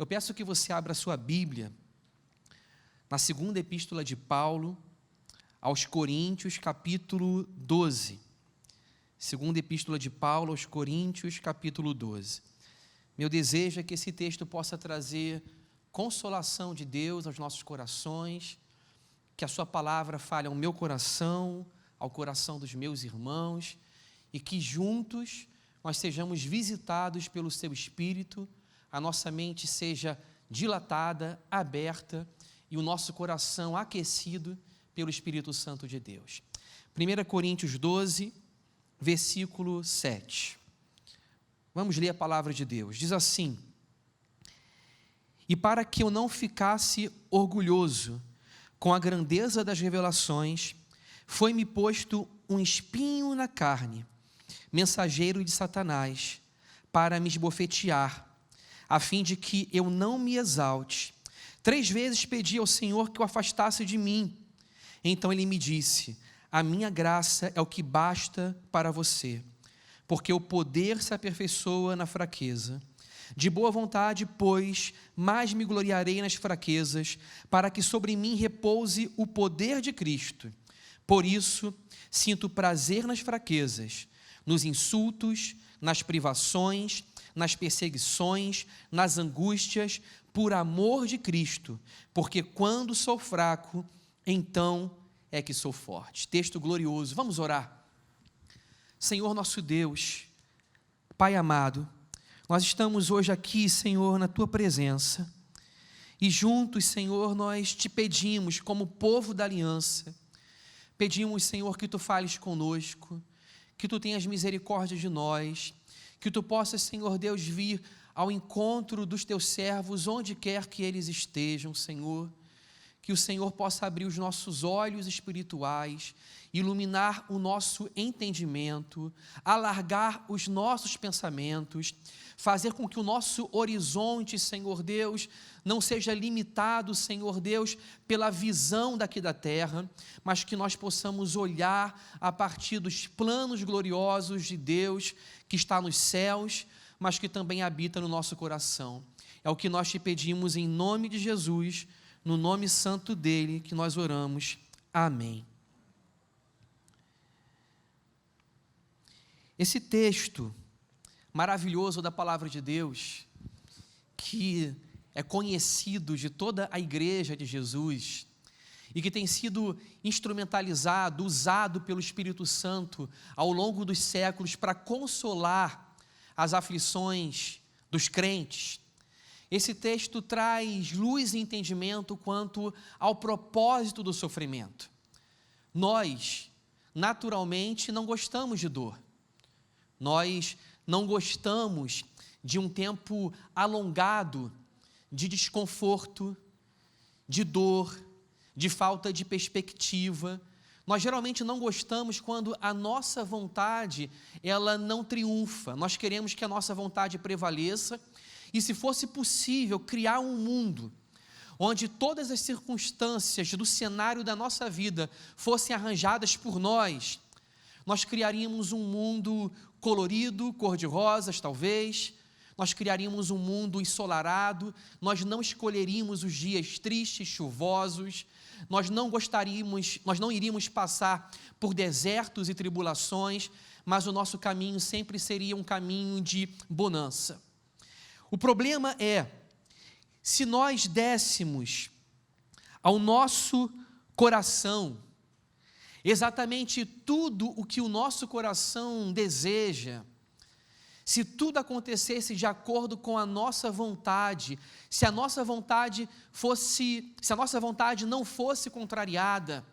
Eu peço que você abra a sua Bíblia na segunda epístola de Paulo aos Coríntios, capítulo 12. Segunda epístola de Paulo aos Coríntios, capítulo 12. Meu desejo é que esse texto possa trazer consolação de Deus aos nossos corações, que a sua palavra fale ao meu coração, ao coração dos meus irmãos, e que juntos nós sejamos visitados pelo seu Espírito, a nossa mente seja dilatada, aberta, e o nosso coração aquecido pelo Espírito Santo de Deus. 1 Coríntios 12, versículo 7. Vamos ler a palavra de Deus. Diz assim: e para que eu não ficasse orgulhoso com a grandeza das revelações, foi-me posto um espinho na carne, mensageiro de Satanás, para me esbofetear, a fim de que eu não me exalte. 3 vezes pedi ao Senhor que o afastasse de mim. Então ele me disse: a minha graça é o que basta para você, porque o poder se aperfeiçoa na fraqueza. De boa vontade, pois, mais me gloriarei nas fraquezas, para que sobre mim repouse o poder de Cristo. Por isso, sinto prazer nas fraquezas, nos insultos, nas privações, nas perseguições, nas angústias, por amor de Cristo, porque quando sou fraco, então é que sou forte. Texto glorioso. Vamos orar. Senhor nosso Deus, Pai amado, nós estamos hoje aqui, Senhor, na Tua presença, e juntos, Senhor, nós Te pedimos, como povo da aliança, pedimos, Senhor, que Tu fales conosco, que Tu tenhas misericórdia de nós, que Tu possas, Senhor Deus, vir ao encontro dos Teus servos, onde quer que eles estejam, Senhor, que o Senhor possa abrir os nossos olhos espirituais, iluminar o nosso entendimento, alargar os nossos pensamentos, fazer com que o nosso horizonte, Senhor Deus, não seja limitado, Senhor Deus, pela visão daqui da terra, mas que nós possamos olhar a partir dos planos gloriosos de Deus, que está nos céus, mas que também habita no nosso coração. É o que nós Te pedimos em nome de Jesus, no nome santo dEle que nós oramos. Amém. Esse texto maravilhoso da palavra de Deus, que é conhecido de toda a igreja de Jesus e que tem sido instrumentalizado, usado pelo Espírito Santo ao longo dos séculos para consolar as aflições dos crentes. Esse texto traz luz e entendimento quanto ao propósito do sofrimento. Nós, naturalmente, não gostamos de dor. Nós não gostamos de um tempo alongado de desconforto, de dor, de falta de perspectiva. Nós geralmente não gostamos quando a nossa vontade, ela não triunfa. Nós queremos que a nossa vontade prevaleça e, se fosse possível, criar um mundo onde todas as circunstâncias do cenário da nossa vida fossem arranjadas por nós. Nós criaríamos um mundo colorido, cor-de-rosas talvez, nós criaríamos um mundo ensolarado, nós não escolheríamos os dias tristes, chuvosos, nós não iríamos passar por desertos e tribulações, mas o nosso caminho sempre seria um caminho de bonança. O problema é, se nós dessemos ao nosso coração exatamente tudo o que o nosso coração deseja, se tudo acontecesse de acordo com a nossa vontade, se a nossa vontade não fosse contrariada,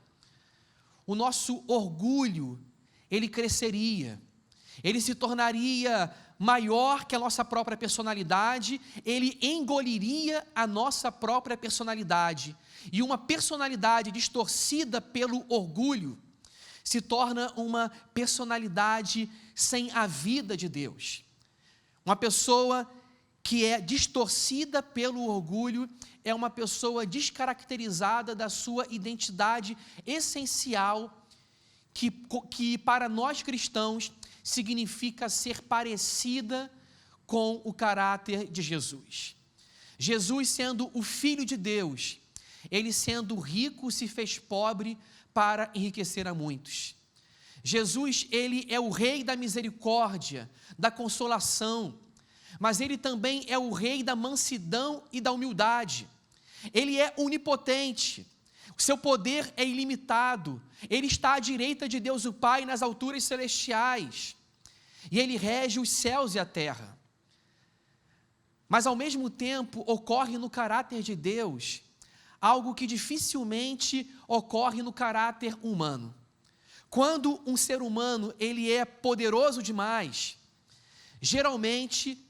o nosso orgulho, ele cresceria, ele se tornaria maior que a nossa própria personalidade, ele engoliria a nossa própria personalidade, e uma personalidade distorcida pelo orgulho se torna uma personalidade sem a vida de Deus. Uma pessoa que é distorcida pelo orgulho é uma pessoa descaracterizada da sua identidade essencial, que para nós cristãos significa ser parecida com o caráter de Jesus. Jesus sendo o Filho de Deus, ele sendo rico se fez pobre para enriquecer a muitos. Jesus, ele é o Rei da misericórdia, da consolação, mas ele também é o Rei da mansidão e da humildade. Ele é onipotente, o seu poder é ilimitado, ele está à direita de Deus o Pai nas alturas celestiais, e ele rege os céus e a terra. Mas ao mesmo tempo ocorre no caráter de Deus algo que dificilmente ocorre no caráter humano. Quando um ser humano ele é poderoso demais, geralmente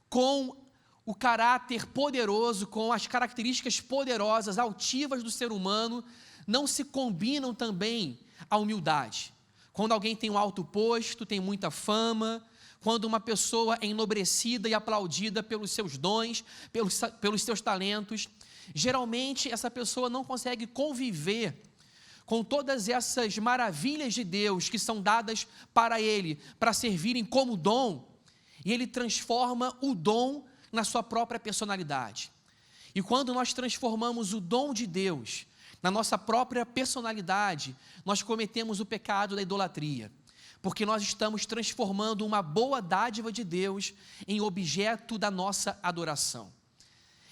com o caráter poderoso, com as características poderosas, altivas do ser humano, não se combinam também a humildade. Quando alguém tem um alto posto, tem muita fama, quando uma pessoa é enobrecida e aplaudida pelos seus dons, pelos seus talentos, geralmente essa pessoa não consegue conviver com todas essas maravilhas de Deus que são dadas para ele, para servirem como dom, e ele transforma o dom na sua própria personalidade. E quando nós transformamos o dom de Deus na nossa própria personalidade, nós cometemos o pecado da idolatria, porque nós estamos transformando uma boa dádiva de Deus em objeto da nossa adoração.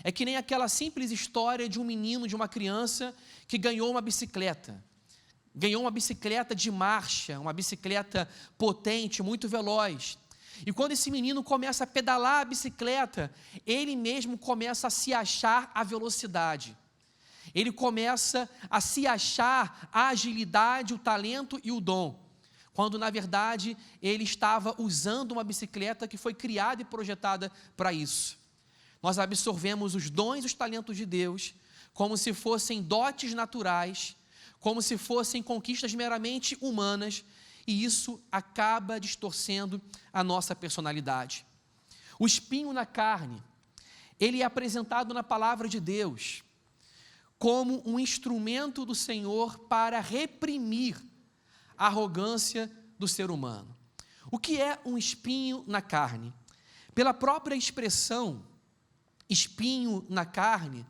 É que nem aquela simples história de um menino, de uma criança que ganhou uma bicicleta de marcha, uma bicicleta potente, muito veloz. E quando esse menino começa a pedalar a bicicleta, ele mesmo começa a se achar a velocidade. Ele começa a se achar a agilidade, o talento e o dom, quando na verdade ele estava usando uma bicicleta que foi criada e projetada para isso. Nós absorvemos os dons e os talentos de Deus como se fossem dotes naturais, como se fossem conquistas meramente humanas, e isso acaba distorcendo a nossa personalidade. O espinho na carne, ele é apresentado na palavra de Deus como um instrumento do Senhor para reprimir a arrogância do ser humano. O que é um espinho na carne? Pela própria expressão espinho na carne,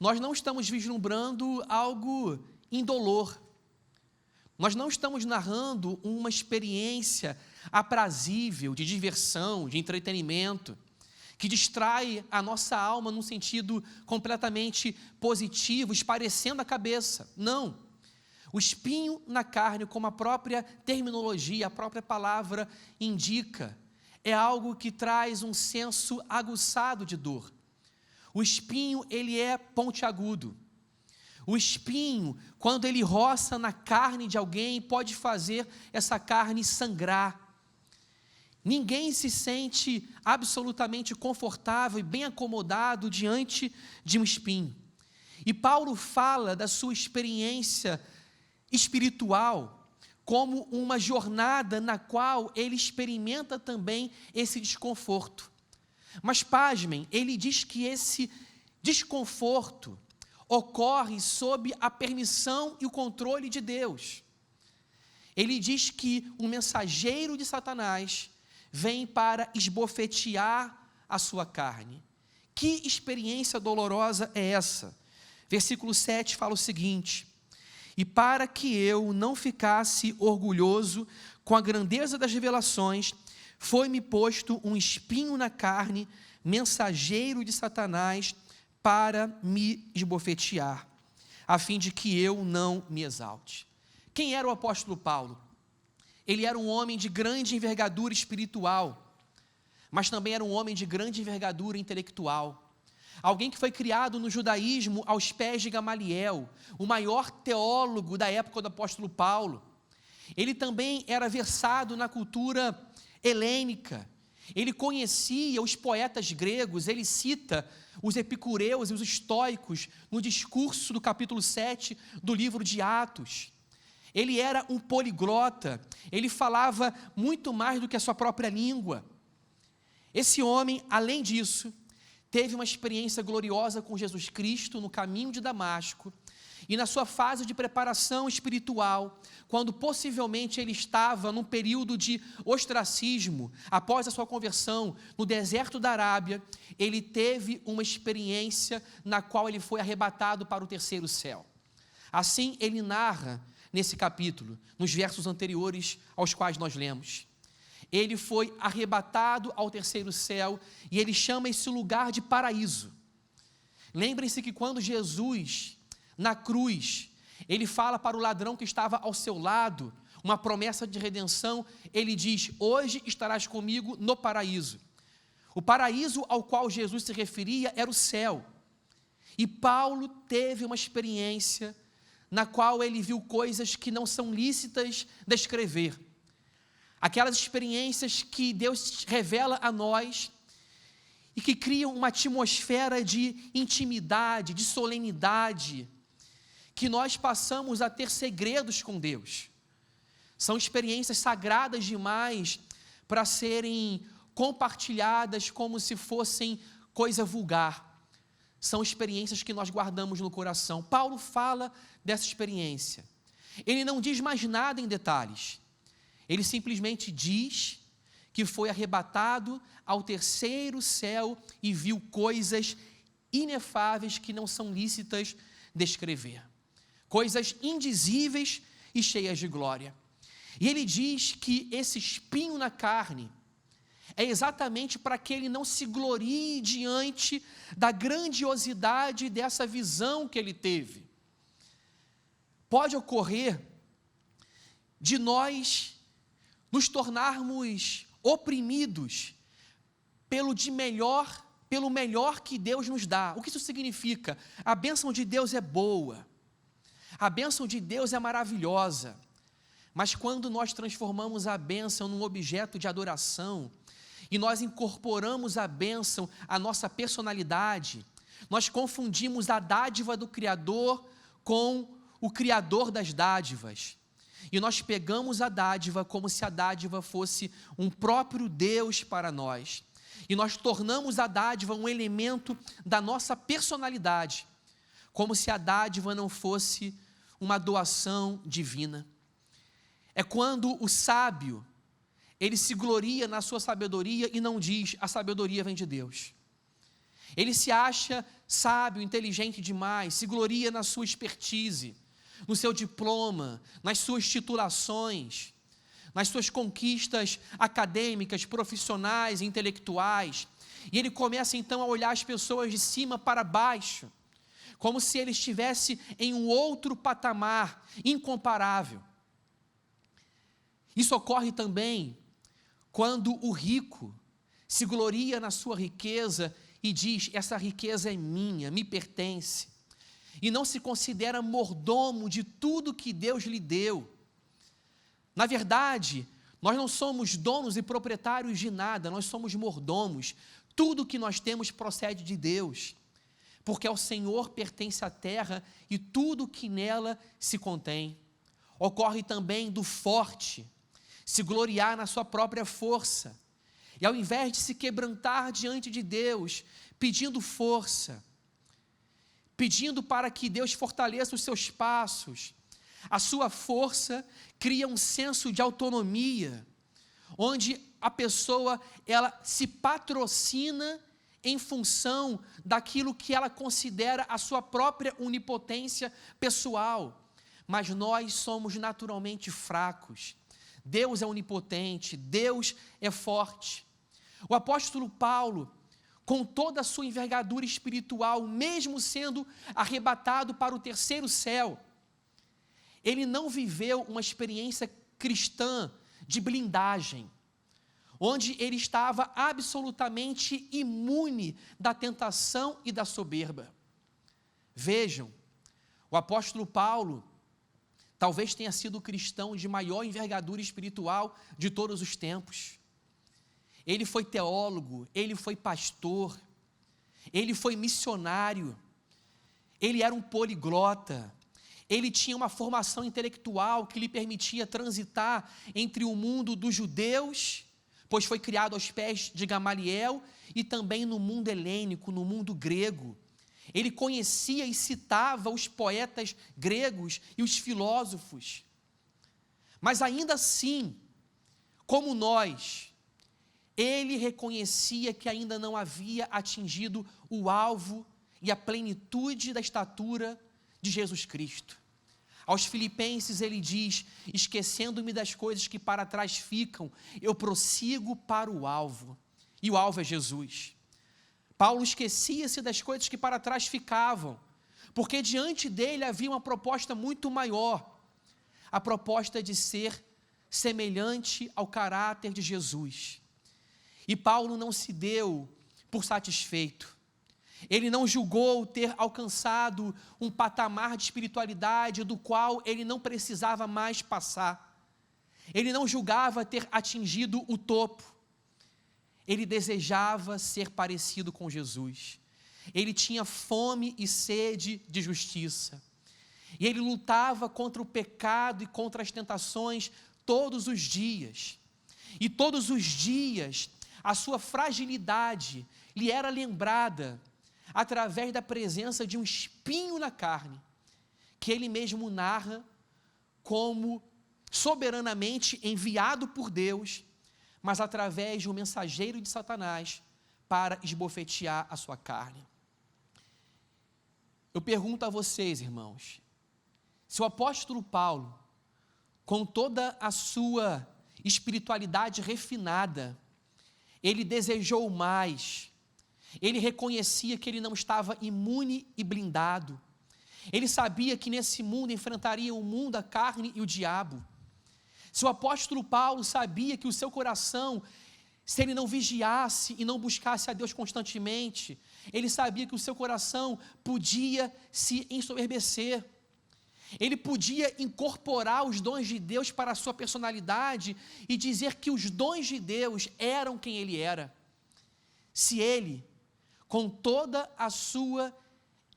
nós não estamos vislumbrando algo indolor. Nós não estamos narrando uma experiência aprazível, de diversão, de entretenimento, que distrai a nossa alma num sentido completamente positivo, esparecendo a cabeça. Não. O espinho na carne, como a própria terminologia, a própria palavra indica, é algo que traz um senso aguçado de dor. O espinho, ele é pontiagudo. O espinho, quando ele roça na carne de alguém, pode fazer essa carne sangrar. Ninguém se sente absolutamente confortável e bem acomodado diante de um espinho. E Paulo fala da sua experiência espiritual como uma jornada na qual ele experimenta também esse desconforto. Mas pasmem, ele diz que esse desconforto ocorre sob a permissão e o controle de Deus. Ele diz que um mensageiro de Satanás vem para esbofetear a sua carne. Que experiência dolorosa é essa? Versículo 7 fala o seguinte: e para que eu não ficasse orgulhoso com a grandeza das revelações, foi-me posto um espinho na carne, mensageiro de Satanás, para me esbofetear, a fim de que eu não me exalte. Quem era o apóstolo Paulo? Ele era um homem de grande envergadura espiritual, mas também era um homem de grande envergadura intelectual. Alguém que foi criado no judaísmo aos pés de Gamaliel, o maior teólogo da época do apóstolo Paulo. Ele também era versado na cultura helênica. Ele conhecia os poetas gregos, ele cita os epicureus e os estoicos no discurso do capítulo 7 do livro de Atos. Ele era um poliglota, ele falava muito mais do que a sua própria língua. Esse homem, além disso, teve uma experiência gloriosa com Jesus Cristo no caminho de Damasco, e na sua fase de preparação espiritual, quando possivelmente ele estava num período de ostracismo, após a sua conversão no deserto da Arábia, ele teve uma experiência na qual ele foi arrebatado para o terceiro céu. Assim ele narra nesse capítulo, nos versos anteriores aos quais nós lemos. Ele foi arrebatado ao terceiro céu e ele chama esse lugar de paraíso. Lembrem-se que quando Jesus, na cruz, ele fala para o ladrão que estava ao seu lado, uma promessa de redenção, ele diz: hoje estarás comigo no paraíso. O paraíso ao qual Jesus se referia era o céu. E Paulo teve uma experiência na qual ele viu coisas que não são lícitas descrever. Aquelas experiências que Deus revela a nós e que criam uma atmosfera de intimidade, de solenidade, que nós passamos a ter segredos com Deus. São experiências sagradas demais para serem compartilhadas como se fossem coisa vulgar. São experiências que nós guardamos no coração. Paulo fala dessa experiência. Ele não diz mais nada em detalhes. Ele simplesmente diz que foi arrebatado ao terceiro céu e viu coisas inefáveis que não são lícitas descrever. Coisas indizíveis e cheias de glória. E ele diz que esse espinho na carne é exatamente para que ele não se glorie diante da grandiosidade dessa visão que ele teve. Pode ocorrer de nós nos tornarmos oprimidos pelo melhor que Deus nos dá. O que isso significa? A bênção de Deus é boa, a bênção de Deus é maravilhosa, mas quando nós transformamos a bênção num objeto de adoração, e nós incorporamos a bênção à nossa personalidade, nós confundimos a dádiva do Criador com o Criador das dádivas. E nós pegamos a dádiva como se a dádiva fosse um próprio Deus para nós. E nós tornamos a dádiva um elemento da nossa personalidade, como se a dádiva não fosse uma doação divina. É quando o sábio, ele se gloria na sua sabedoria e não diz: a sabedoria vem de Deus. Ele se acha sábio, inteligente demais, se gloria na sua expertise, no seu diploma, nas suas titulações, nas suas conquistas acadêmicas, profissionais, intelectuais. E ele começa então a olhar as pessoas de cima para baixo, como se ele estivesse em um outro patamar incomparável. Isso ocorre também quando o rico se gloria na sua riqueza e diz: essa riqueza é minha, me pertence. E não se considera mordomo de tudo que Deus lhe deu. Na verdade, nós não somos donos e proprietários de nada, nós somos mordomos. Tudo que nós temos procede de Deus, porque ao Senhor pertence a terra e tudo que nela se contém. Ocorre também do forte se gloriar na sua própria força, e ao invés de se quebrantar diante de Deus, pedindo força, pedindo para que Deus fortaleça os seus passos, a sua força cria um senso de autonomia, onde a pessoa ela se patrocina em função daquilo que ela considera a sua própria onipotência pessoal. Mas nós somos naturalmente fracos. Deus é onipotente, Deus é forte. O apóstolo Paulo, com toda a sua envergadura espiritual, mesmo sendo arrebatado para o terceiro céu, ele não viveu uma experiência cristã de blindagem, onde ele estava absolutamente imune da tentação e da soberba. Vejam, o apóstolo Paulo talvez tenha sido o cristão de maior envergadura espiritual de todos os tempos. Ele foi teólogo, ele foi pastor, ele foi missionário, ele era um poliglota, ele tinha uma formação intelectual que lhe permitia transitar entre o mundo dos judeus, pois foi criado aos pés de Gamaliel, e também no mundo helênico, no mundo grego. Ele conhecia e citava os poetas gregos e os filósofos. Mas ainda assim, como nós, ele reconhecia que ainda não havia atingido o alvo e a plenitude da estatura de Jesus Cristo. Aos Filipenses ele diz: esquecendo-me das coisas que para trás ficam, eu prossigo para o alvo. E o alvo é Jesus. Paulo esquecia-se das coisas que para trás ficavam, porque diante dele havia uma proposta muito maior, a proposta de ser semelhante ao caráter de Jesus. E Paulo não se deu por satisfeito. Ele não julgou ter alcançado um patamar de espiritualidade do qual ele não precisava mais passar. Ele não julgava ter atingido o topo. Ele desejava ser parecido com Jesus. Ele tinha fome e sede de justiça. E ele lutava contra o pecado e contra as tentações todos os dias. E todos os dias a sua fragilidade lhe era lembrada através da presença de um espinho na carne, que ele mesmo narra como soberanamente enviado por Deus, mas através de um mensageiro de Satanás para esbofetear a sua carne. Eu pergunto a vocês, irmãos, se o apóstolo Paulo, com toda a sua espiritualidade refinada, ele desejou mais, ele reconhecia que ele não estava imune e blindado, ele sabia que nesse mundo enfrentaria o mundo, a carne e o diabo. Se o apóstolo Paulo sabia que o seu coração, se ele não vigiasse e não buscasse a Deus constantemente, ele sabia que o seu coração podia se ensoberbecer, ele podia incorporar os dons de Deus para a sua personalidade e dizer que os dons de Deus eram quem ele era. Se ele, com toda a sua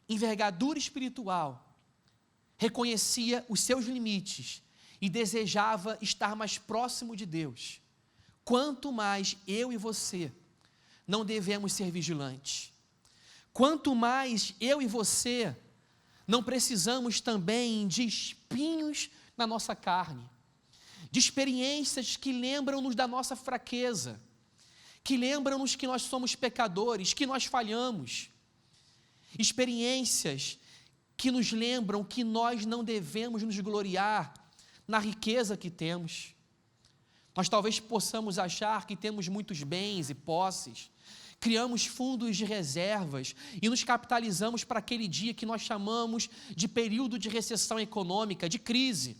envergadura espiritual, reconhecia os seus limites e desejava estar mais próximo de Deus, quanto mais eu e você não devemos ser vigilantes. Quanto mais eu e você não precisamos também de espinhos na nossa carne, de experiências que lembram-nos da nossa fraqueza, que lembram-nos que nós somos pecadores, que nós falhamos, experiências que nos lembram que nós não devemos nos gloriar na riqueza que temos. Nós talvez possamos achar que temos muitos bens e posses, criamos fundos de reservas e nos capitalizamos para aquele dia que nós chamamos de período de recessão econômica, de crise.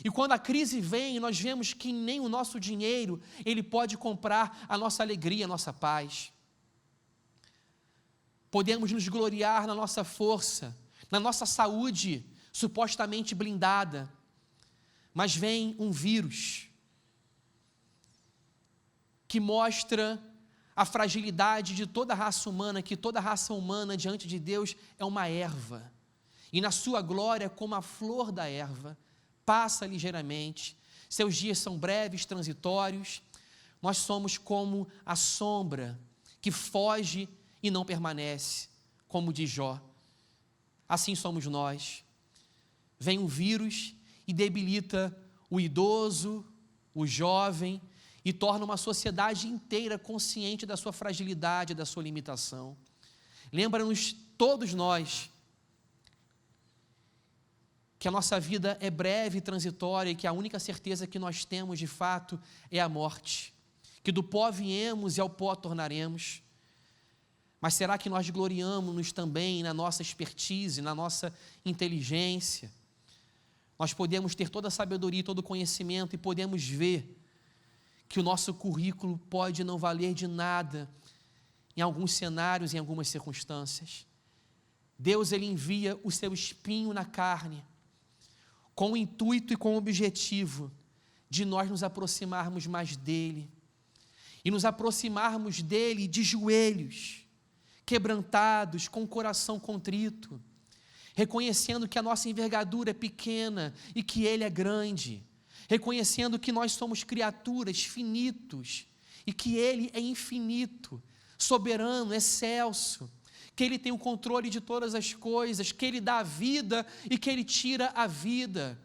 E quando a crise vem, nós vemos que nem o nosso dinheiro, ele pode comprar a nossa alegria, a nossa paz. Podemos nos gloriar na nossa força, na nossa saúde supostamente blindada, mas vem um vírus que mostra a fragilidade de toda a raça humana, que toda a raça humana diante de Deus é uma erva, e na sua glória, como a flor da erva, passa ligeiramente, seus dias são breves, transitórios, nós somos como a sombra que foge e não permanece, como diz Jó. Assim somos nós. Vem um vírus e debilita o idoso, o jovem, e torna uma sociedade inteira consciente da sua fragilidade, da sua limitação. Lembra-nos, todos nós, que a nossa vida é breve e transitória e que a única certeza que nós temos, de fato, é a morte. Que do pó viemos e ao pó tornaremos. Mas será que nós gloriamos-nos também na nossa expertise, na nossa inteligência? Nós podemos ter toda a sabedoria e todo o conhecimento e podemos ver que o nosso currículo pode não valer de nada em alguns cenários, em algumas circunstâncias. Deus, ele envia o seu espinho na carne, com o intuito e com o objetivo de nós nos aproximarmos mais dele, e nos aproximarmos dele de joelhos, quebrantados, com o coração contrito, reconhecendo que a nossa envergadura é pequena e que ele é grande, reconhecendo que nós somos criaturas finitos e que ele é infinito, soberano, excelso, que Ele tem o controle de todas as coisas, que Ele dá a vida e que Ele tira a vida,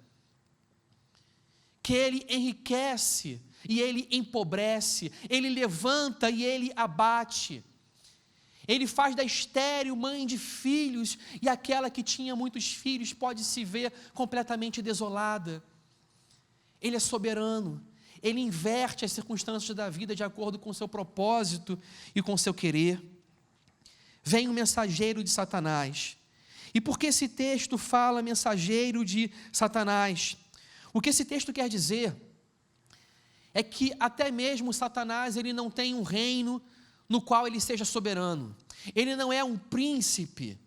que Ele enriquece e Ele empobrece, Ele levanta e Ele abate, Ele faz da estéril mãe de filhos, e aquela que tinha muitos filhos pode se ver completamente desolada. Ele é soberano, Ele inverte as circunstâncias da vida de acordo com o seu propósito e com o seu querer. Vem o mensageiro de Satanás. E por que esse texto fala mensageiro de Satanás? O que esse texto quer dizer é que até mesmo Satanás, ele não tem um reino no qual ele seja soberano. Ele não é um príncipe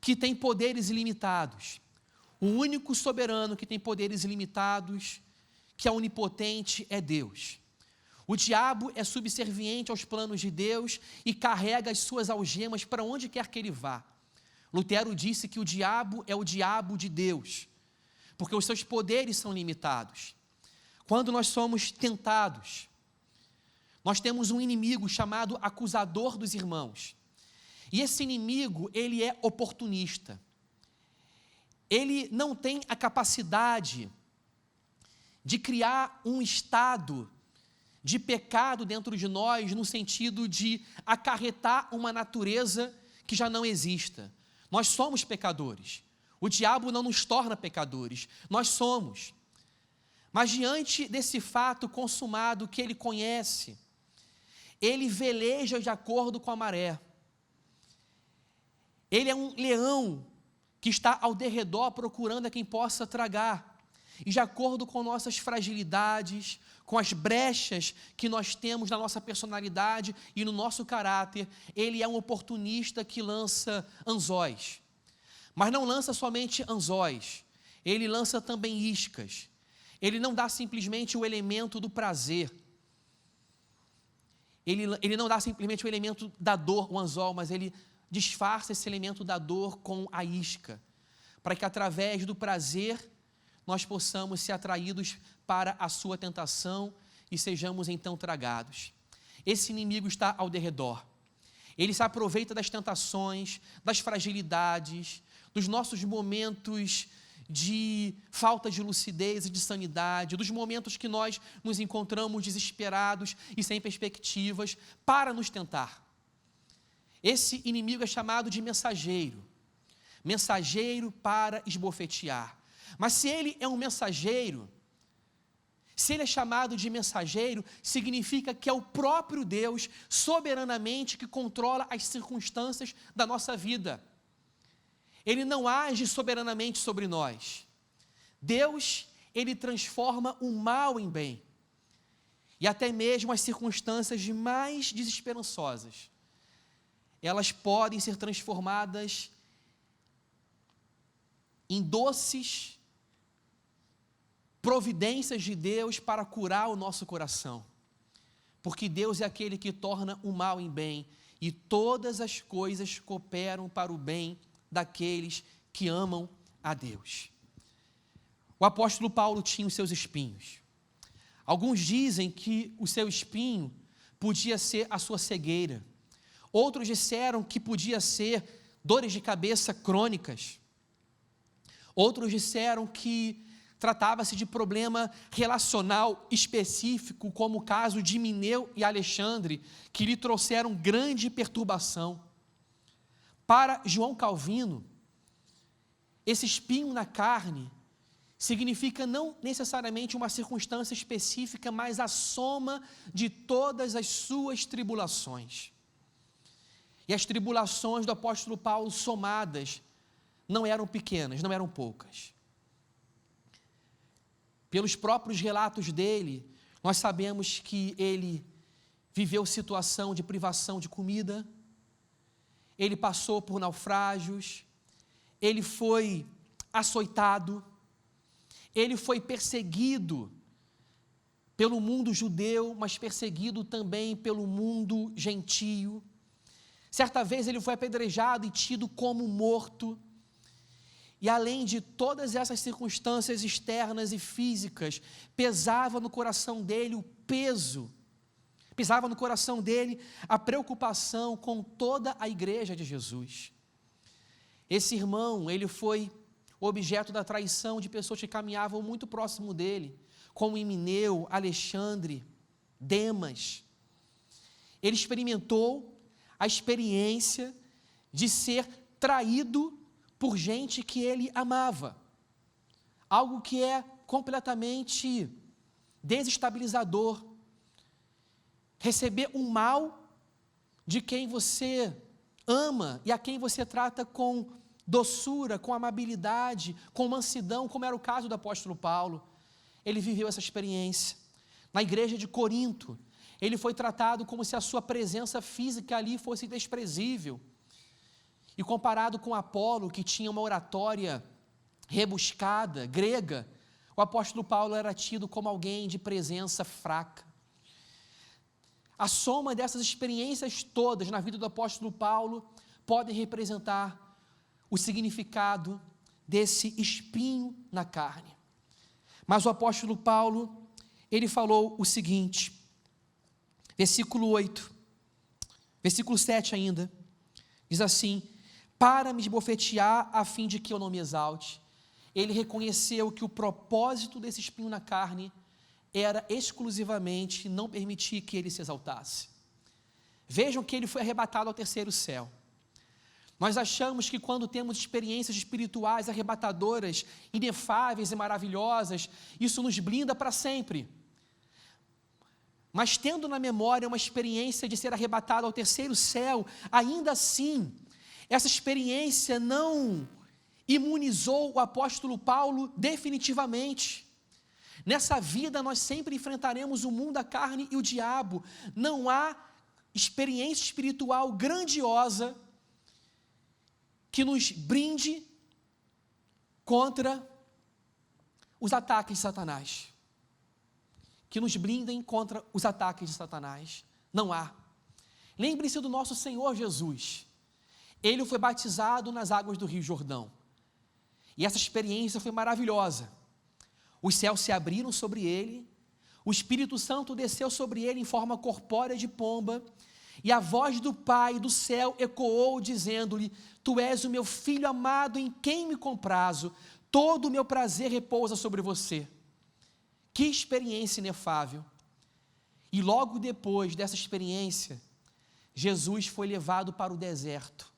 que tem poderes ilimitados. O único soberano que tem poderes ilimitados, que é onipotente, é Deus. O diabo é subserviente aos planos de Deus e carrega as suas algemas para onde quer que ele vá. Lutero disse que o diabo é o diabo de Deus, porque os seus poderes são limitados. Quando nós somos tentados, nós temos um inimigo chamado acusador dos irmãos. E esse inimigo, ele é oportunista. Ele não tem a capacidade de criar um estado de pecado dentro de nós, no sentido de acarretar uma natureza que já não exista. Nós somos pecadores. O diabo não nos torna pecadores, nós somos. Mas diante desse fato consumado que ele conhece, ele veleja de acordo com a maré. Ele é um leão que está ao derredor procurando a quem possa tragar. E de acordo com nossas fragilidades, com as brechas que nós temos na nossa personalidade e no nosso caráter, ele é um oportunista que lança anzóis. Mas não lança somente anzóis, ele lança também iscas. Ele não dá simplesmente o elemento do prazer. Ele não dá simplesmente o elemento da dor, o anzol, mas ele disfarça esse elemento da dor com a isca, para que através do prazer nós possamos ser atraídos para a sua tentação e sejamos então tragados. Esse inimigo está ao derredor. Ele se aproveita das tentações, das fragilidades, dos nossos momentos de falta de lucidez e de sanidade, dos momentos que nós nos encontramos desesperados e sem perspectivas, para nos tentar. Esse inimigo é chamado de mensageiro. Mensageiro para esbofetear. Mas se ele é um mensageiro, se ele é chamado de mensageiro, significa que é o próprio Deus, soberanamente, que controla as circunstâncias da nossa vida. Ele não age soberanamente sobre nós. Deus, ele transforma o mal em bem. E até mesmo as circunstâncias mais desesperançosas, elas podem ser transformadas em doces providências de Deus para curar o nosso coração. Porque Deus é aquele que torna o mal em bem, e todas as coisas cooperam para o bem daqueles que amam a Deus. O apóstolo Paulo tinha os seus espinhos. Alguns dizem que o seu espinho podia ser a sua cegueira. Outros disseram que podia ser dores de cabeça crônicas. Outros disseram que tratava-se de problema relacional específico, como o caso de Mineu e Alexandre, que lhe trouxeram grande perturbação. Para João Calvino, esse espinho na carne significa não necessariamente uma circunstância específica, mas a soma de todas as suas tribulações. E as tribulações do apóstolo Paulo somadas não eram pequenas, não eram poucas. Pelos próprios relatos dele, nós sabemos que ele viveu situação de privação de comida, ele passou por naufrágios, ele foi açoitado, ele foi perseguido pelo mundo judeu, mas perseguido também pelo mundo gentio. Certa vez ele foi apedrejado e tido como morto. E além de todas essas circunstâncias externas e físicas, pesava no coração dele o peso Pisava no coração dele a preocupação com toda a igreja de Jesus. Esse irmão, ele foi objeto da traição de pessoas que caminhavam muito próximo dele, como Himeneu, Alexandre, Demas. Ele experimentou a experiência de ser traído por gente que ele amava. Algo que é completamente desestabilizador. Receber um mal de quem você ama e a quem você trata com doçura, com amabilidade, com mansidão, como era o caso do apóstolo Paulo. Ele viveu essa experiência. Na igreja de Corinto, ele foi tratado como se a sua presença física ali fosse desprezível. E comparado com Apolo, que tinha uma oratória rebuscada, grega, o apóstolo Paulo era tido como alguém de presença fraca. A soma dessas experiências todas na vida do apóstolo Paulo podem representar o significado desse espinho na carne. Mas o apóstolo Paulo, ele falou o seguinte, versículo 8, versículo 7 ainda, diz assim: para me esbofetear a fim de que eu não me exalte. Ele reconheceu que o propósito desse espinho na carne era exclusivamente não permitir que ele se exaltasse. Vejam que ele foi arrebatado ao terceiro céu. Nós achamos que quando temos experiências espirituais arrebatadoras, inefáveis e maravilhosas, isso nos blinda para sempre. Mas tendo na memória uma experiência de ser arrebatado ao terceiro céu, ainda assim, essa experiência não imunizou o apóstolo Paulo definitivamente. Nessa vida nós sempre enfrentaremos o mundo, a carne e o diabo. Não há experiência espiritual grandiosa que nos brinde contra os ataques de Satanás. Que nos blindem contra os ataques de Satanás. Não há. Lembre-se do nosso Senhor Jesus. Ele foi batizado nas águas do Rio Jordão. E essa experiência foi maravilhosa. Os céus se abriram sobre ele, o Espírito Santo desceu sobre ele em forma corpórea de pomba, e a voz do Pai do céu ecoou, dizendo-lhe: tu és o meu filho amado, em quem me comprazo, todo o meu prazer repousa sobre você. Que experiência inefável! E logo depois dessa experiência, Jesus foi levado para o deserto,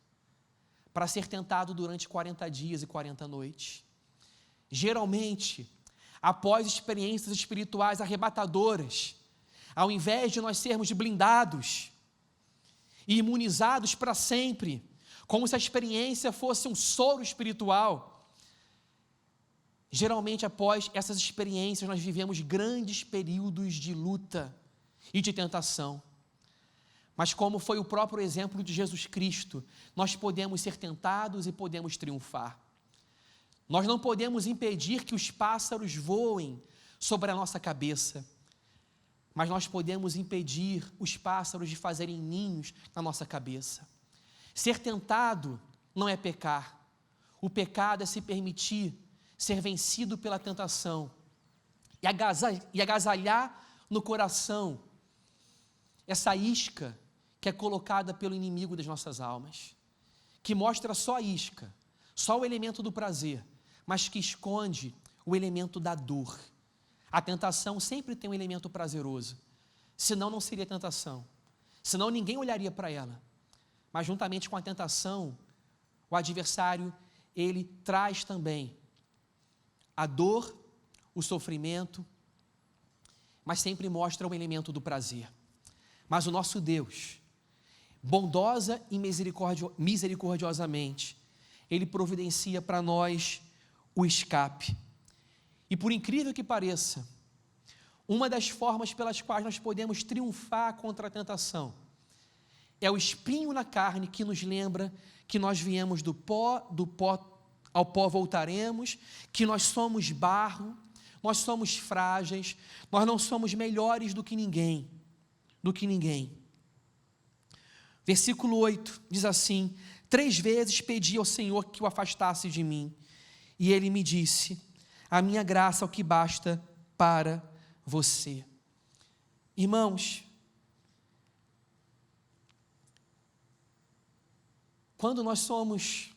para ser tentado durante 40 dias e 40 noites. Geralmente, após experiências espirituais arrebatadoras, ao invés de nós sermos blindados e imunizados para sempre, como se a experiência fosse um soro espiritual, geralmente após essas experiências nós vivemos grandes períodos de luta e de tentação. Mas como foi o próprio exemplo de Jesus Cristo, nós podemos ser tentados e podemos triunfar. Nós não podemos impedir que os pássaros voem sobre a nossa cabeça, mas nós podemos impedir os pássaros de fazerem ninhos na nossa cabeça. Ser tentado não é pecar. O pecado é se permitir ser vencido pela tentação e agasalhar no coração essa isca que é colocada pelo inimigo das nossas almas, que mostra só a isca, só o elemento do prazer, mas que esconde o elemento da dor. A tentação sempre tem um elemento prazeroso, senão não seria tentação, senão ninguém olharia para ela. Mas juntamente com a tentação, o adversário, ele traz também a dor, o sofrimento, mas sempre mostra o elemento do prazer. Mas o nosso Deus, bondosa e misericordiosamente, Ele providencia para nós o escape. E por incrível que pareça, uma das formas pelas quais nós podemos triunfar contra a tentação é o espinho na carne que nos lembra que nós viemos do pó ao pó voltaremos, que nós somos barro, nós somos frágeis, nós não somos melhores do que ninguém. Versículo 8 diz assim: 3 vezes pedi ao Senhor que o afastasse de mim, e Ele me disse: a minha graça é o que basta para você. Irmãos, quando nós somos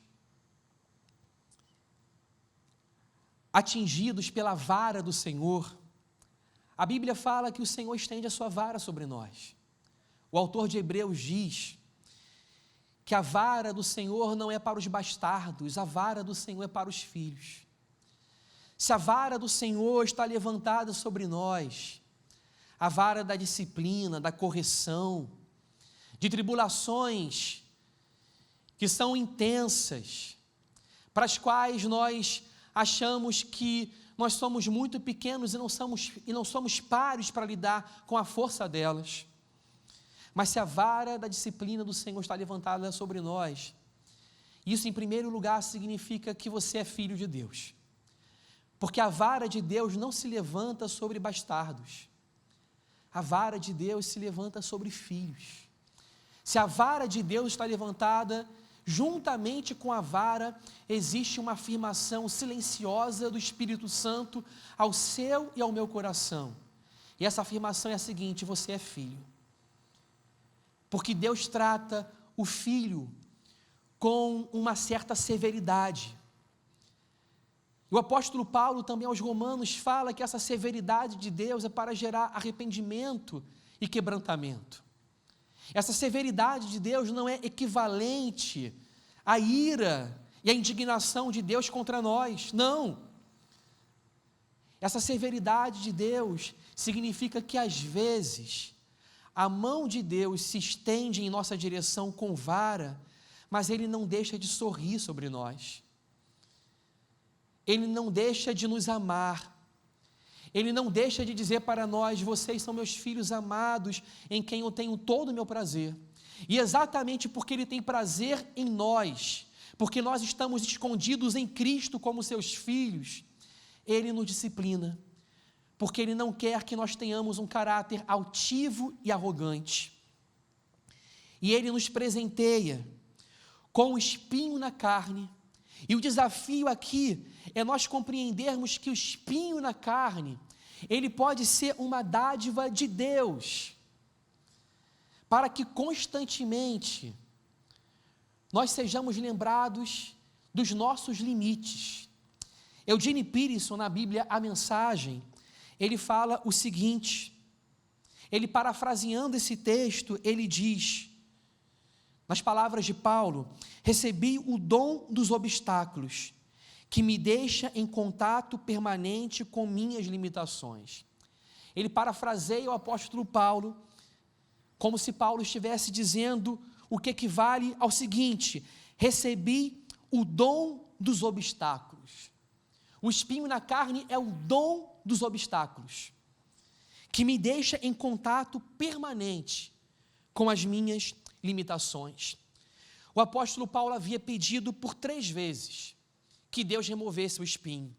atingidos pela vara do Senhor, a Bíblia fala que o Senhor estende a sua vara sobre nós. O autor de Hebreus diz que a vara do Senhor não é para os bastardos, a vara do Senhor é para os filhos. Se a vara do Senhor está levantada sobre nós, a vara da disciplina, da correção, de tribulações que são intensas, para as quais nós achamos que nós somos muito pequenos e não somos páreos para lidar com a força delas. Mas se a vara da disciplina do Senhor está levantada sobre nós, isso em primeiro lugar significa que você é filho de Deus. Porque a vara de Deus não se levanta sobre bastardos. A vara de Deus se levanta sobre filhos. Se a vara de Deus está levantada, juntamente com a vara, existe uma afirmação silenciosa do Espírito Santo ao seu e ao meu coração. E essa afirmação é a seguinte: você é filho. Porque Deus trata o filho com uma certa severidade. O apóstolo Paulo também aos Romanos fala que essa severidade de Deus é para gerar arrependimento e quebrantamento. Essa severidade de Deus não é equivalente à ira e à indignação de Deus contra nós, não. Essa severidade de Deus significa que às vezes a mão de Deus se estende em nossa direção com vara, mas Ele não deixa de sorrir sobre nós. Ele não deixa de nos amar. Ele não deixa de dizer para nós: vocês são meus filhos amados, em quem eu tenho todo o meu prazer. E exatamente porque Ele tem prazer em nós, porque nós estamos escondidos em Cristo como seus filhos, Ele nos disciplina, porque Ele não quer que nós tenhamos um caráter altivo e arrogante. E Ele nos presenteia com o espinho na carne. E o desafio aqui é nós compreendermos que o espinho na carne, ele pode ser uma dádiva de Deus, para que constantemente nós sejamos lembrados dos nossos limites. Eugene Peterson, na Bíblia, a Mensagem, ele fala o seguinte, ele parafraseando esse texto, ele diz, nas palavras de Paulo: recebi o dom dos obstáculos, que me deixa em contato permanente com minhas limitações. Ele parafraseia o apóstolo Paulo, como se Paulo estivesse dizendo o que equivale ao seguinte: recebi o dom dos obstáculos. O espinho na carne é o dom dos obstáculos, que me deixa em contato permanente com as minhas limitações. O apóstolo Paulo havia pedido por 3 vezes que Deus removesse o espinho.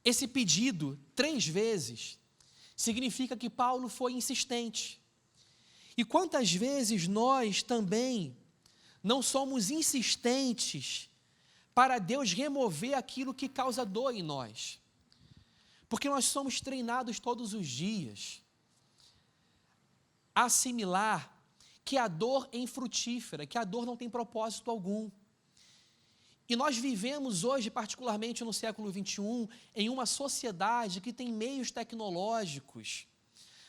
Esse pedido, 3 vezes, significa que Paulo foi insistente. E quantas vezes nós também não somos insistentes para Deus remover aquilo que causa dor em nós? Porque nós somos treinados todos os dias a assimilar que a dor é infrutífera, que a dor não tem propósito algum. E nós vivemos hoje, particularmente no século XXI, em uma sociedade que tem meios tecnológicos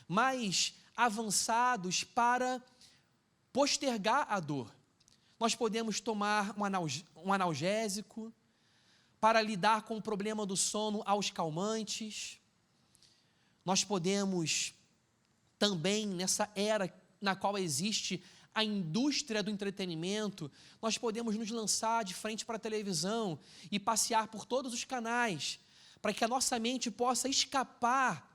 mais avançados para postergar a dor. Nós podemos tomar um analgésico, para lidar com o problema do sono aos calmantes. Nós podemos também, nessa era na qual existe a indústria do entretenimento, nós podemos nos lançar de frente para a televisão e passear por todos os canais, para que a nossa mente possa escapar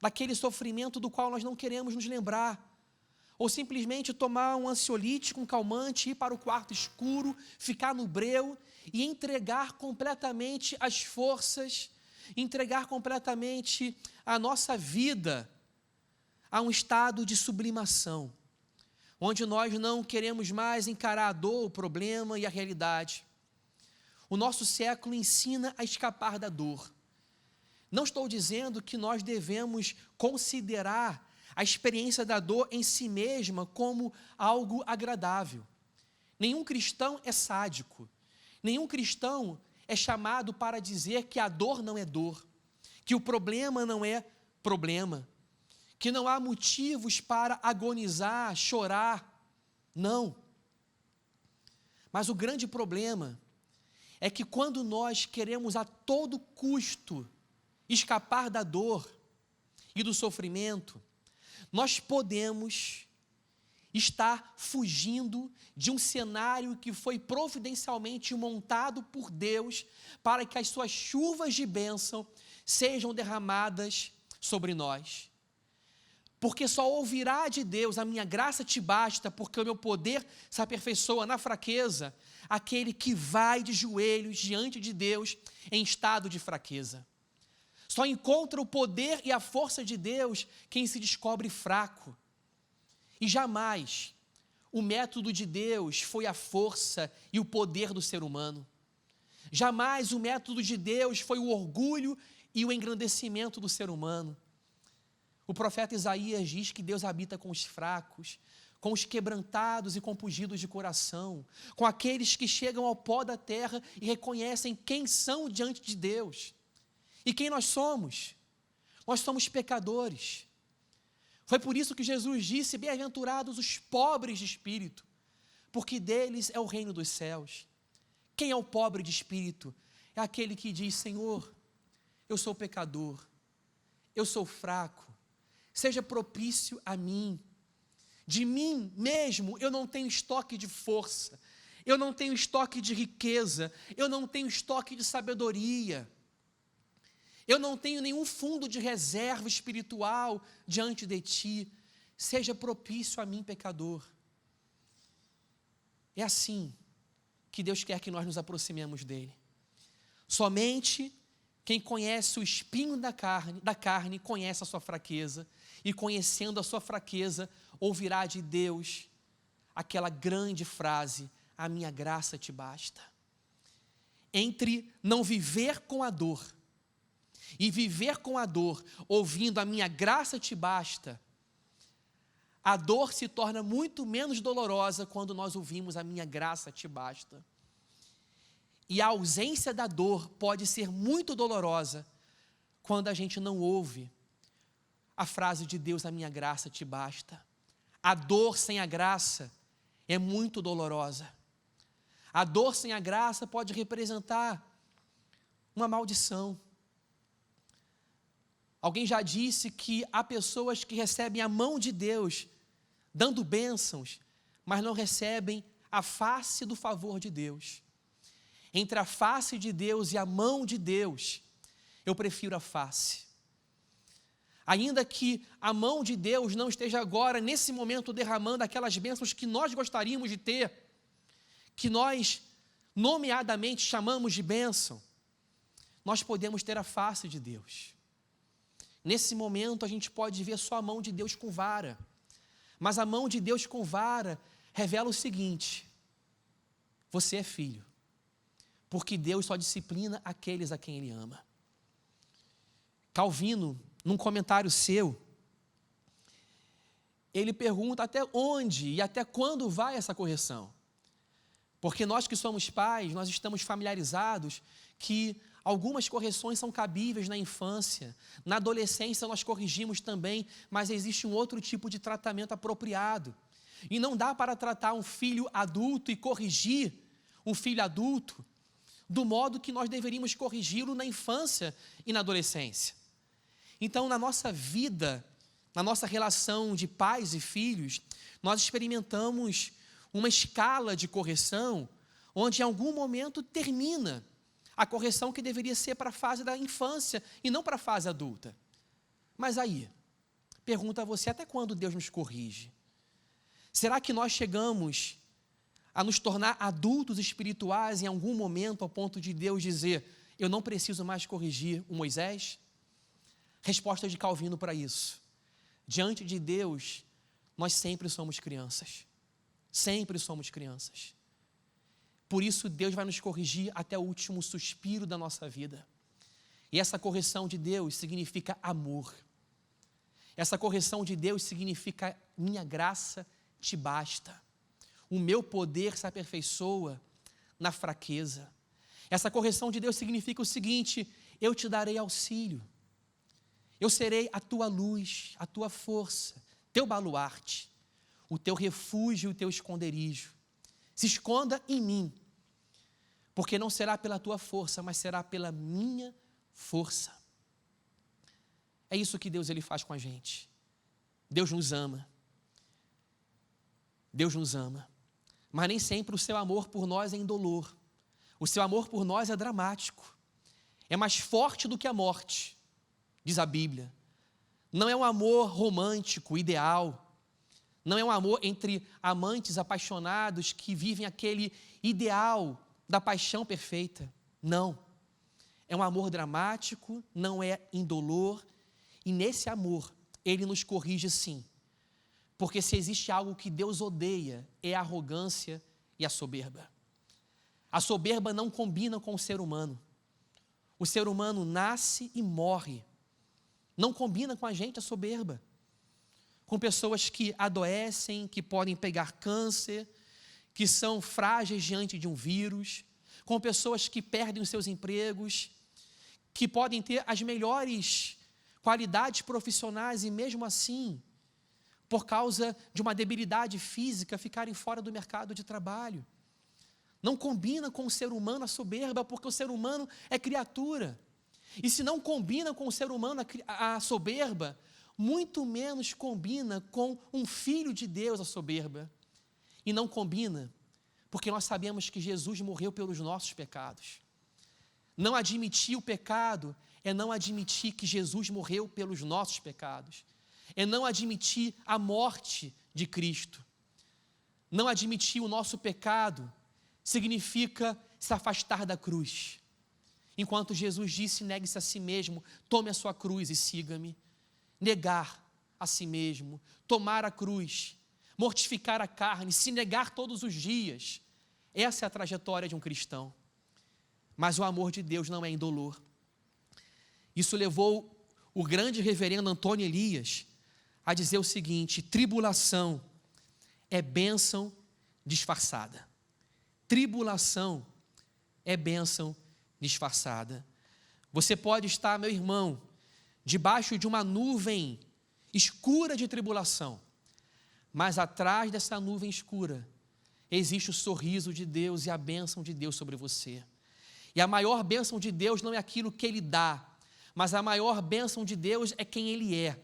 daquele sofrimento do qual nós não queremos nos lembrar. Ou simplesmente tomar um ansiolítico, um calmante, ir para o quarto escuro, ficar no breu e entregar completamente as forças, entregar completamente a nossa vida a um estado de sublimação, onde nós não queremos mais encarar a dor, o problema e a realidade. O nosso século ensina a escapar da dor. Não estou dizendo que nós devemos considerar a experiência da dor em si mesma como algo agradável. Nenhum cristão é sádico. Nenhum cristão é chamado para dizer que a dor não é dor, que o problema não é problema, que não há motivos para agonizar, chorar. Não. Mas o grande problema é que quando nós queremos a todo custo escapar da dor e do sofrimento, nós podemos estar fugindo de um cenário que foi providencialmente montado por Deus para que as suas chuvas de bênção sejam derramadas sobre nós. Porque só ouvirá de Deus: a minha graça te basta, porque o meu poder se aperfeiçoa na fraqueza, aquele que vai de joelhos diante de Deus em estado de fraqueza. Só encontra o poder e a força de Deus quem se descobre fraco. E jamais o método de Deus foi a força e o poder do ser humano. Jamais o método de Deus foi o orgulho e o engrandecimento do ser humano. O profeta Isaías diz que Deus habita com os fracos, com os quebrantados e compungidos de coração, com aqueles que chegam ao pó da terra e reconhecem quem são diante de Deus. E quem nós somos? Nós somos pecadores. Foi por isso que Jesus disse: bem-aventurados os pobres de espírito, porque deles é o reino dos céus. Quem é o pobre de espírito? É aquele que diz: Senhor, eu sou pecador, eu sou fraco, seja propício a mim. De mim mesmo eu não tenho estoque de força, eu não tenho estoque de riqueza, eu não tenho estoque de sabedoria, eu não tenho nenhum fundo de reserva espiritual diante de ti. Seja propício a mim, pecador. É assim que Deus quer que nós nos aproximemos dele. Somente quem conhece o espinho da carne conhece a sua fraqueza, e conhecendo a sua fraqueza, ouvirá de Deus aquela grande frase: a minha graça te basta. Entre não viver com a dor e viver com a dor, ouvindo a minha graça te basta, a dor se torna muito menos dolorosa quando nós ouvimos a minha graça te basta. E a ausência da dor pode ser muito dolorosa quando a gente não ouve a frase de Deus: a minha graça te basta. A dor sem a graça é muito dolorosa. A dor sem a graça pode representar uma maldição. Alguém já disse que há pessoas que recebem a mão de Deus dando bênçãos, mas não recebem a face do favor de Deus. Entre a face de Deus e a mão de Deus, eu prefiro a face. Ainda que a mão de Deus não esteja agora, nesse momento, derramando aquelas bênçãos que nós gostaríamos de ter, que nós nomeadamente chamamos de bênção, nós podemos ter a face de Deus. Nesse momento a gente pode ver só a mão de Deus com vara, mas a mão de Deus com vara revela o seguinte: você é filho, porque Deus só disciplina aqueles a quem Ele ama. Calvino, num comentário seu, ele pergunta até onde e até quando vai essa correção. Porque nós que somos pais, nós estamos familiarizados que algumas correções são cabíveis na infância, na adolescência nós corrigimos também, mas existe um outro tipo de tratamento apropriado. E não dá para tratar um filho adulto e corrigir um filho adulto do modo que nós deveríamos corrigi-lo na infância e na adolescência. Então, na nossa vida, na nossa relação de pais e filhos, nós experimentamos uma escala de correção, onde em algum momento termina a correção que deveria ser para a fase da infância e não para a fase adulta. Mas aí, pergunta a você: até quando Deus nos corrige? Será que nós chegamos a nos tornar adultos espirituais em algum momento, ao ponto de Deus dizer: eu não preciso mais corrigir o Moisés? Resposta de Calvino para isso: diante de Deus, nós sempre somos crianças. Sempre somos crianças. Por isso Deus vai nos corrigir até o último suspiro da nossa vida. E essa correção de Deus significa amor. Essa correção de Deus significa: minha graça te basta. o meu poder se aperfeiçoa na fraqueza. Essa correção de Deus significa o seguinte: eu te darei auxílio, eu serei a tua luz, a tua força, teu baluarte, o teu refúgio e o teu esconderijo. Se esconda em mim, porque não será pela tua força, mas será pela minha força. É isso que Deus ele faz com a gente. Deus nos ama. Deus nos ama. Mas nem sempre o seu amor por nós é indolor. O seu amor por nós é dramático. É mais forte do que a morte, diz a Bíblia. Não é um amor romântico, ideal. Não é um amor entre amantes apaixonados que vivem aquele ideal da paixão perfeita. Não. É um amor dramático, não é indolor. E nesse amor, ele nos corrige sim. Porque se existe algo que Deus odeia, é a arrogância e a soberba. A soberba não combina com o ser humano. O ser humano nasce e morre. Não combina com a gente a soberba. Com pessoas que adoecem, que podem pegar câncer, que são frágeis diante de um vírus, com pessoas que perdem os seus empregos, que podem ter as melhores qualidades profissionais e mesmo assim, por causa de uma debilidade física, ficarem fora do mercado de trabalho. Não combina com o ser humano a soberba, porque o ser humano é criatura. E se não combina com o ser humano a soberba, muito menos combina com um filho de Deus a soberba. E não combina, porque nós sabemos que Jesus morreu pelos nossos pecados. Não admitir o pecado é não admitir que Jesus morreu pelos nossos pecados. É não admitir a morte de Cristo. Não admitir o nosso pecado significa se afastar da cruz. Enquanto Jesus disse, negue-se a si mesmo, tome a sua cruz e siga-me. Negar a si mesmo, tomar a cruz, mortificar a carne, se negar todos os dias. Essa é a trajetória de um cristão. Mas o amor de Deus não é indolor. Isso levou o grande reverendo Antônio Elias a dizer o seguinte: tribulação é bênção disfarçada. Tribulação é bênção disfarçada. Você pode estar, meu irmão, debaixo de uma nuvem escura de tribulação, mas atrás dessa nuvem escura existe o sorriso de Deus e a bênção de Deus sobre você. E a maior bênção de Deus não é aquilo que Ele dá, mas a maior bênção de Deus é quem Ele é.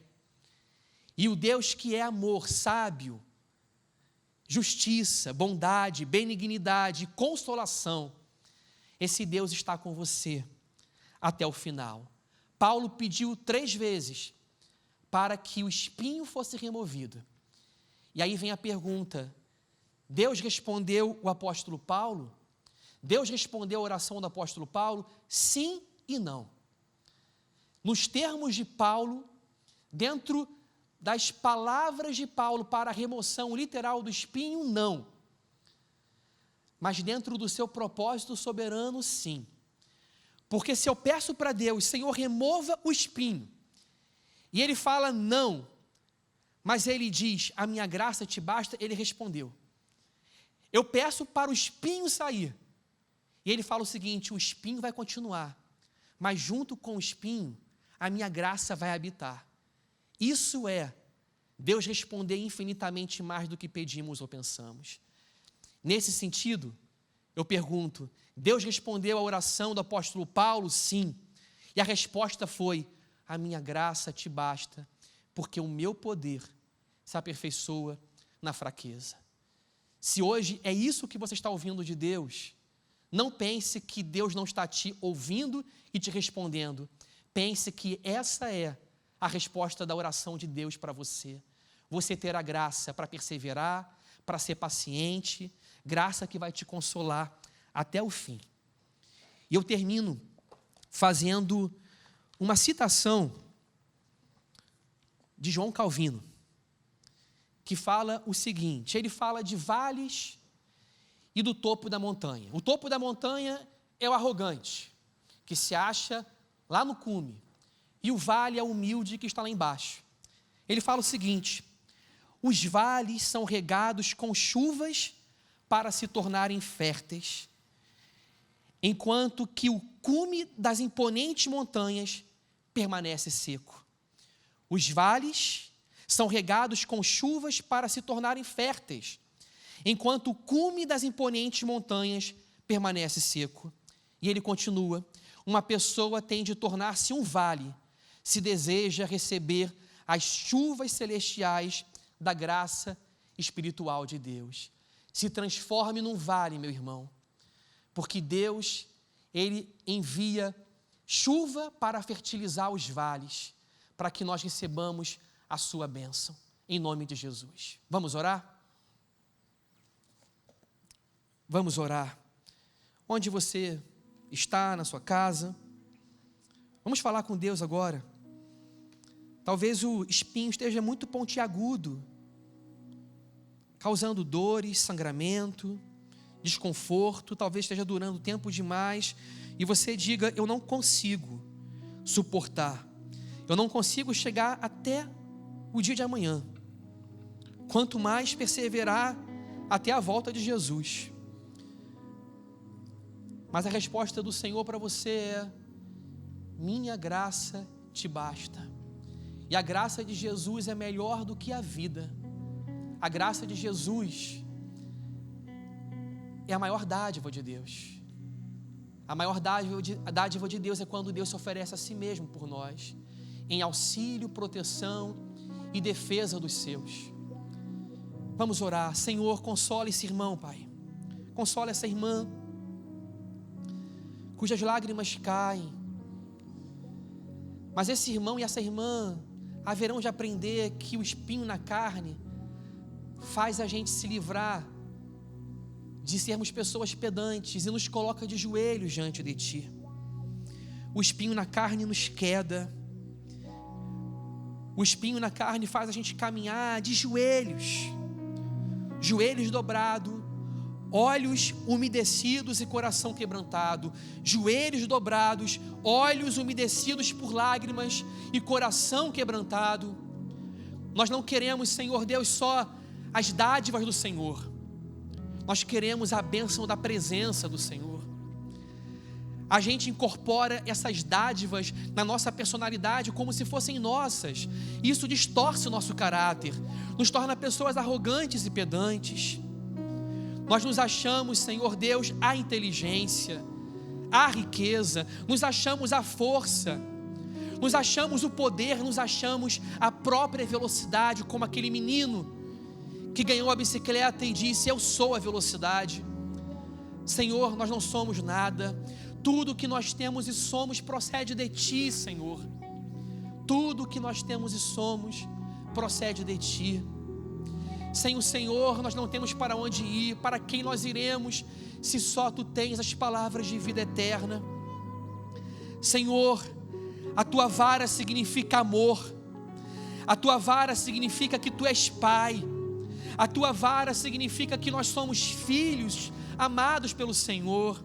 E o Deus que é amor, sábio, justiça, bondade, benignidade, consolação, esse Deus está com você até o final. Paulo pediu 3 vezes para que o espinho fosse removido. E aí vem a pergunta: Deus respondeu o apóstolo Paulo? Deus respondeu a oração do apóstolo Paulo? Sim e não. Nos termos de Paulo, dentro das palavras de Paulo para a remoção literal do espinho, não. Mas dentro do seu propósito soberano, sim. Porque se eu peço para Deus, Senhor, remova o espinho, e Ele fala não, mas Ele diz, a minha graça te basta, Ele respondeu. Eu peço para o espinho sair, e Ele fala o seguinte, o espinho vai continuar, mas junto com o espinho, a minha graça vai habitar. Isso é Deus responder infinitamente mais do que pedimos ou pensamos. Nesse sentido, eu pergunto, Deus respondeu a oração do apóstolo Paulo? Sim. E a resposta foi, a minha graça te basta, porque o meu poder se aperfeiçoa na fraqueza. Se hoje é isso que você está ouvindo de Deus, não pense que Deus não está te ouvindo e te respondendo. Pense que essa é a resposta da oração de Deus para você. Você terá graça para perseverar, para ser paciente, graça que vai te consolar até o fim. E eu termino fazendo uma citação de João Calvino, que fala o seguinte, ele fala de vales e do topo da montanha. O topo da montanha é o arrogante, que se acha lá no cume, e o vale é o humilde que está lá embaixo. Ele fala o seguinte, os vales são regados com chuvas para se tornarem férteis, enquanto que o cume das imponentes montanhas permanece seco. Os vales são regados com chuvas para se tornarem férteis, enquanto o cume das imponentes montanhas permanece seco. E ele continua: uma pessoa tem de tornar-se um vale, se deseja receber as chuvas celestiais da graça espiritual de Deus. Se transforme num vale, meu irmão, porque Deus, Ele envia chuva para fertilizar os vales, para que nós recebamos a sua bênção, em nome de Jesus. Vamos orar? Vamos orar. Onde você está, na sua casa, vamos falar com Deus agora. Talvez o espinho esteja muito pontiagudo, causando dores, sangramento, desconforto, talvez esteja durando tempo demais, e você diga: eu não consigo suportar, eu não consigo chegar até o dia de amanhã, quanto mais perseverar até a volta de Jesus. Mas a resposta do Senhor para você é: minha graça te basta. E a graça de Jesus é melhor do que a vida. A graça de Jesus é a maior dádiva de Deus. A maior dádiva de Deus é quando Deus se oferece a si mesmo por nós, em auxílio, proteção e defesa dos seus. Vamos orar. Senhor, consola esse irmão, Pai. Consola essa irmã, cujas lágrimas caem. Mas esse irmão e essa irmã haverão de aprender que o espinho na carne faz a gente se livrar de sermos pessoas pedantes e nos coloca de joelhos diante de Ti. O espinho na carne nos queda. O espinho na carne faz a gente caminhar de joelhos, joelhos dobrados, olhos umedecidos e coração quebrantado. Joelhos dobrados, olhos umedecidos por lágrimas e coração quebrantado. Nós não queremos, Senhor Deus, só as dádivas do Senhor. Nós queremos a bênção da presença do Senhor. A gente incorpora essas dádivas na nossa personalidade como se fossem nossas. Isso distorce o nosso caráter, nos torna pessoas arrogantes e pedantes. Nós nos achamos, Senhor Deus, a inteligência, a riqueza, nos achamos a força, nos achamos o poder, nos achamos a própria velocidade, como aquele menino que ganhou a bicicleta e disse: eu sou a velocidade. Senhor, nós não somos nada. Tudo que nós temos e somos procede de Ti, Senhor. Tudo que nós temos e somos procede de Ti. Sem o Senhor nós não temos para onde ir, para quem nós iremos, se só Tu tens as palavras de vida eterna. Senhor, a Tua vara significa amor, a Tua vara significa que Tu és Pai, a Tua vara significa que nós somos filhos amados pelo Senhor.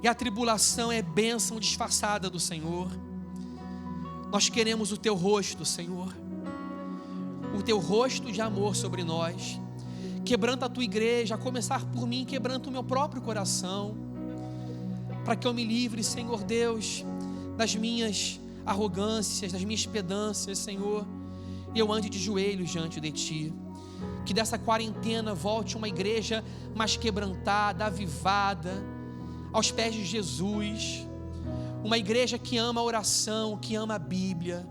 E a tribulação é bênção disfarçada do Senhor. Nós queremos o Teu rosto, Senhor, o Teu rosto de amor sobre nós. Quebranta a Tua igreja, a começar por mim, quebranta o meu próprio coração, para que eu me livre, Senhor Deus, das minhas arrogâncias, das minhas pedâncias, Senhor, e eu ande de joelhos diante de Ti. Que dessa quarentena volte uma igreja mais quebrantada, avivada, aos pés de Jesus, uma igreja que ama a oração, que ama a Bíblia,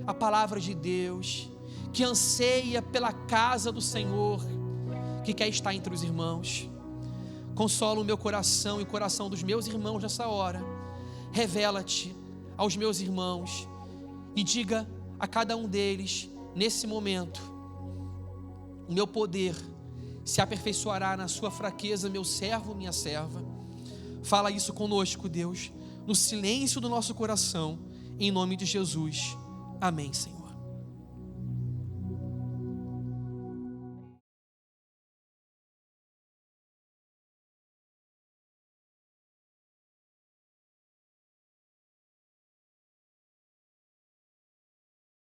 a palavra de Deus, que anseia pela casa do Senhor, que quer estar entre os irmãos. Consola o meu coração e o coração dos meus irmãos nessa hora. Revela-te aos meus irmãos e diga a cada um deles, nesse momento: o meu poder se aperfeiçoará na sua fraqueza, meu servo, minha serva. Fala isso conosco, Deus, no silêncio do nosso coração, em nome de Jesus. Amém, Senhor.